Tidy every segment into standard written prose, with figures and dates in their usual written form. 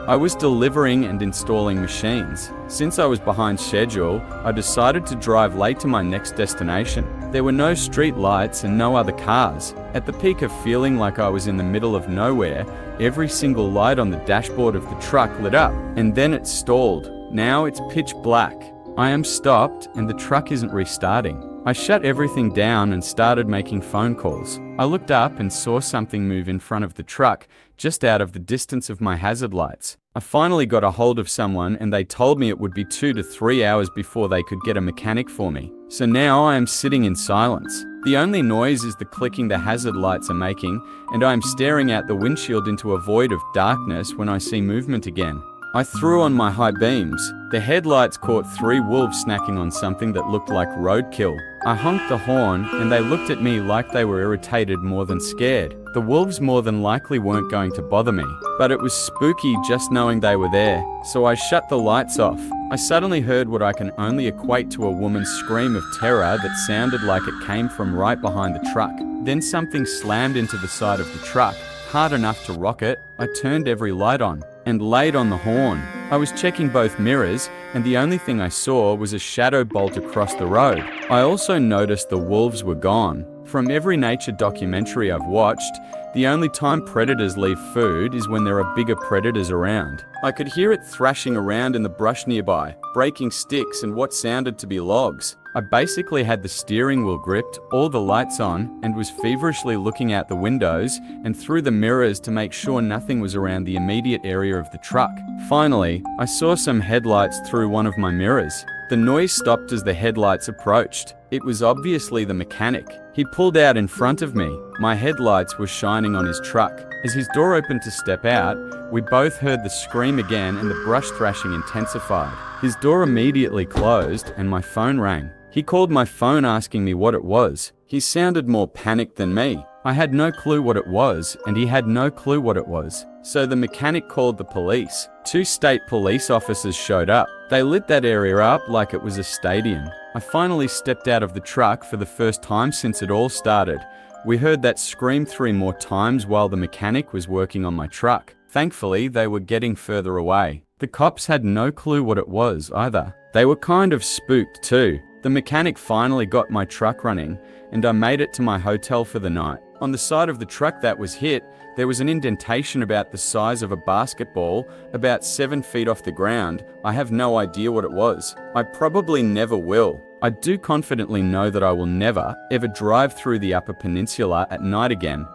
I was delivering and installing machines. Since I was behind schedule, I decided to drive late to my next destination. There were no street lights and no other cars. At the peak of feeling like I was in the middle of nowhere, every single light on the dashboard of the truck lit up, and then it stalled. Now it's pitch black. I am stopped and the truck isn't restarting. I shut everything down and started making phone calls. I looked up and saw something move in front of the truck, just out of the distance of my hazard lights. I finally got a hold of someone and they told me it would be 2 to 3 hours before they could get a mechanic for me. So now I am sitting in silence. The only noise is the clicking the hazard lights are making, and I am staring out the windshield into a void of darkness when I see movement again. I threw on my high beams. The headlights caught 3 wolves snacking on something that looked like roadkill. I honked the horn and they looked at me like they were irritated more than scared. The wolves more than likely weren't going to bother me, but it was spooky just knowing they were there, so I shut the lights off. I suddenly heard what I can only equate to a woman's scream of terror that sounded like it came from right behind the truck. Then something slammed into the side of the truck, hard enough to rock it. I turned every light on and laid on the horn. I was checking both mirrors, and the only thing I saw was a shadow bolt across the road. I also noticed the wolves were gone. From every nature documentary I've watched, the only time predators leave food is when there are bigger predators around. I could hear it thrashing around in the brush nearby, breaking sticks and what sounded to be logs. I basically had the steering wheel gripped, all the lights on, and was feverishly looking out the windows and through the mirrors to make sure nothing was around the immediate area of the truck. Finally, I saw some headlights through one of my mirrors. The noise stopped as the headlights approached. It was obviously the mechanic. He pulled out in front of me. My headlights were shining on his truck. As his door opened to step out, we both heard the scream again and the brush thrashing intensified. His door immediately closed and my phone rang. He called my phone asking me what it was. He sounded more panicked than me. I had no clue what it was, and he had no clue what it was. So the mechanic called the police. 2 state police officers showed up. They lit that area up like it was a stadium. I finally stepped out of the truck for the first time since it all started. We heard that scream 3 more times while the mechanic was working on my truck. Thankfully, they were getting further away. The cops had no clue what it was either. They were kind of spooked too. The mechanic finally got my truck running, and I made it to my hotel for the night. On the side of the truck that was hit, there was an indentation about the size of a basketball, about 7 feet off the ground. I have no idea what it was. I probably never will. I do confidently know that I will never, ever drive through the Upper Peninsula at night again.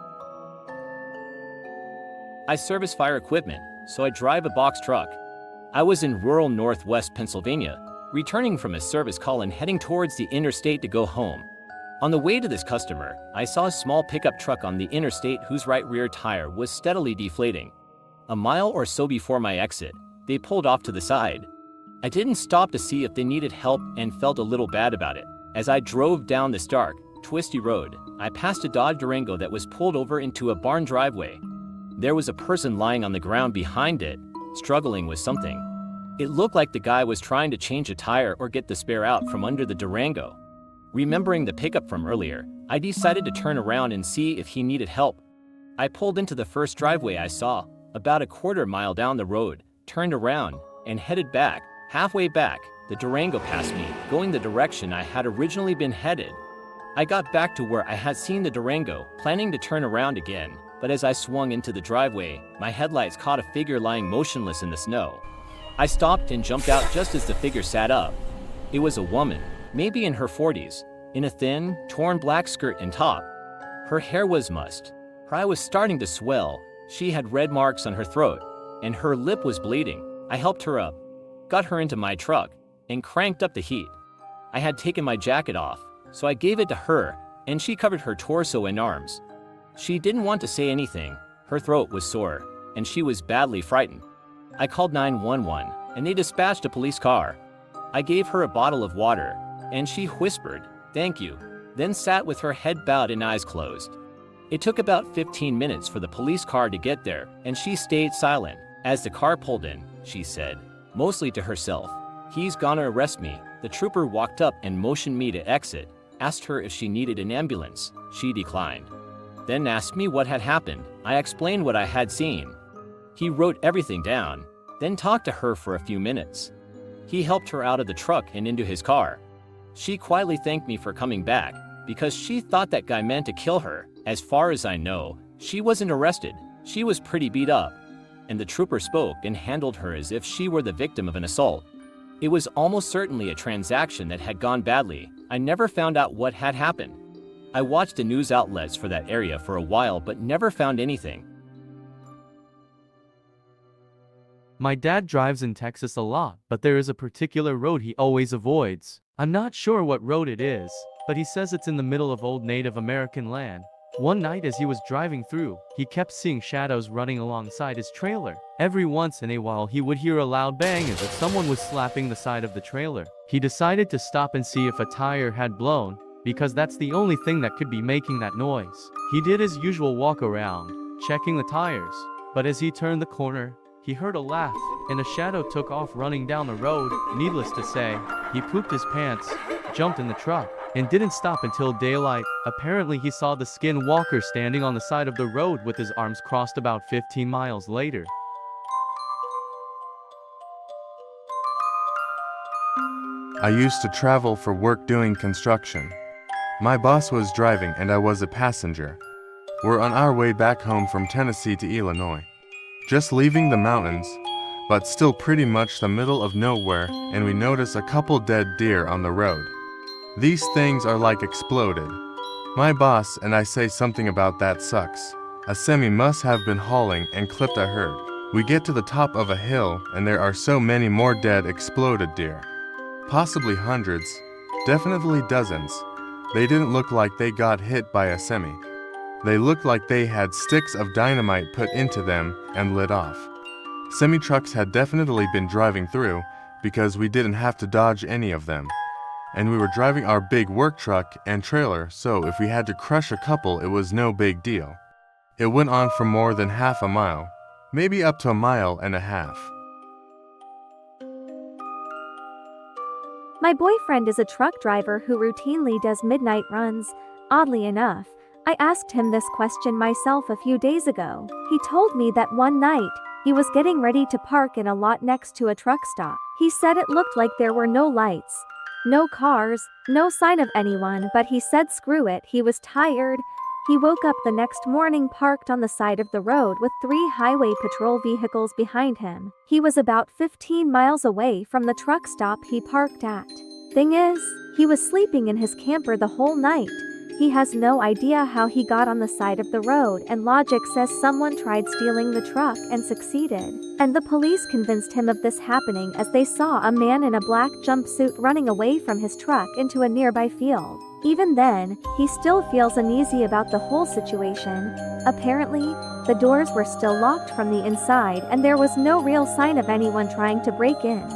I service fire equipment, so I drive a box truck. I was in rural northwest Pennsylvania, returning from a service call and heading towards the interstate to go home. On the way to this customer, I saw a small pickup truck on the interstate whose right rear tire was steadily deflating. A mile or so before my exit, they pulled off to the side. I didn't stop to see if they needed help and felt a little bad about it. As I drove down this dark, twisty road, I passed a Dodge Durango that was pulled over into a barn driveway. There was a person lying on the ground behind it, struggling with something. It looked like the guy was trying to change a tire or get the spare out from under the Durango. Remembering the pickup from earlier, I decided to turn around and see if he needed help. I pulled into the first driveway I saw, about a quarter mile down the road, turned around, and headed back. Halfway back, the Durango passed me, going the direction I had originally been headed. I got back to where I had seen the Durango, planning to turn around again, but as I swung into the driveway, my headlights caught a figure lying motionless in the snow. I stopped and jumped out just as the figure sat up. It was a woman, maybe in her 40s, in a thin, torn black skirt and top. Her hair was mussed. Her eye was starting to swell. She had red marks on her throat, and her lip was bleeding. I helped her up, got her into my truck, and cranked up the heat. I had taken my jacket off, so I gave it to her, and she covered her torso and arms. She didn't want to say anything, her throat was sore, and she was badly frightened. I called 911, and they dispatched a police car. I gave her a bottle of water, and she whispered, "Thank you," then sat with her head bowed and eyes closed. It took about 15 minutes for the police car to get there, and she stayed silent. As the car pulled in, she said, mostly to herself, "He's gonna arrest me." The trooper walked up and motioned me to exit, asked her if she needed an ambulance. She declined. Then asked me what had happened. I explained what I had seen. He wrote everything down, then talked to her for a few minutes. He helped her out of the truck and into his car. She quietly thanked me for coming back, because she thought that guy meant to kill her. As far as I know, she wasn't arrested. She was pretty beat up, and the trooper spoke and handled her as if she were the victim of an assault. It was almost certainly a transaction that had gone badly. I never found out what had happened. I watched the news outlets for that area for a while but never found anything. My dad drives in Texas a lot, but there is a particular road he always avoids. I'm not sure what road it is, but he says it's in the middle of old Native American land. One night as he was driving through, he kept seeing shadows running alongside his trailer. Every once in a while he would hear a loud bang as if someone was slapping the side of the trailer. He decided to stop and see if a tire had blown, because that's the only thing that could be making that noise. He did his usual walk around, checking the tires, but as he turned the corner, he heard a laugh, and a shadow took off running down the road. Needless to say, he pooped his pants, jumped in the truck, and didn't stop until daylight. Apparently he saw the skinwalker standing on the side of the road with his arms crossed about 15 miles later. I used to travel for work doing construction. My boss was driving and I was a passenger. We're on our way back home from Tennessee to Illinois. Just leaving the mountains, but still pretty much the middle of nowhere, and we notice a couple dead deer on the road. These things are like exploded. My boss and I say something about that sucks. A semi must have been hauling and clipped a herd. We get to the top of a hill and there are so many more dead exploded deer. Possibly hundreds, definitely dozens. They didn't look like they got hit by a semi. They looked like they had sticks of dynamite put into them and lit off. Semi-trucks had definitely been driving through because we didn't have to dodge any of them. And we were driving our big work truck and trailer, so if we had to crush a couple, it was no big deal. It went on for more than half a mile, maybe up to a mile and a half. My boyfriend is a truck driver who routinely does midnight runs. Oddly enough, I asked him this question myself a few days ago. He told me that one night, he was getting ready to park in a lot next to a truck stop. He said it looked like there were no lights, no cars, no sign of anyone, but he said screw it, he was tired. He woke up the next morning parked on the side of the road with 3 highway patrol vehicles behind him. He was about 15 miles away from the truck stop he parked at. Thing is, he was sleeping in his camper the whole night. He has no idea how he got on the side of the road, and logic says someone tried stealing the truck and succeeded. And the police convinced him of this happening as they saw a man in a black jumpsuit running away from his truck into a nearby field. Even then, he still feels uneasy about the whole situation. Apparently, the doors were still locked from the inside and there was no real sign of anyone trying to break in.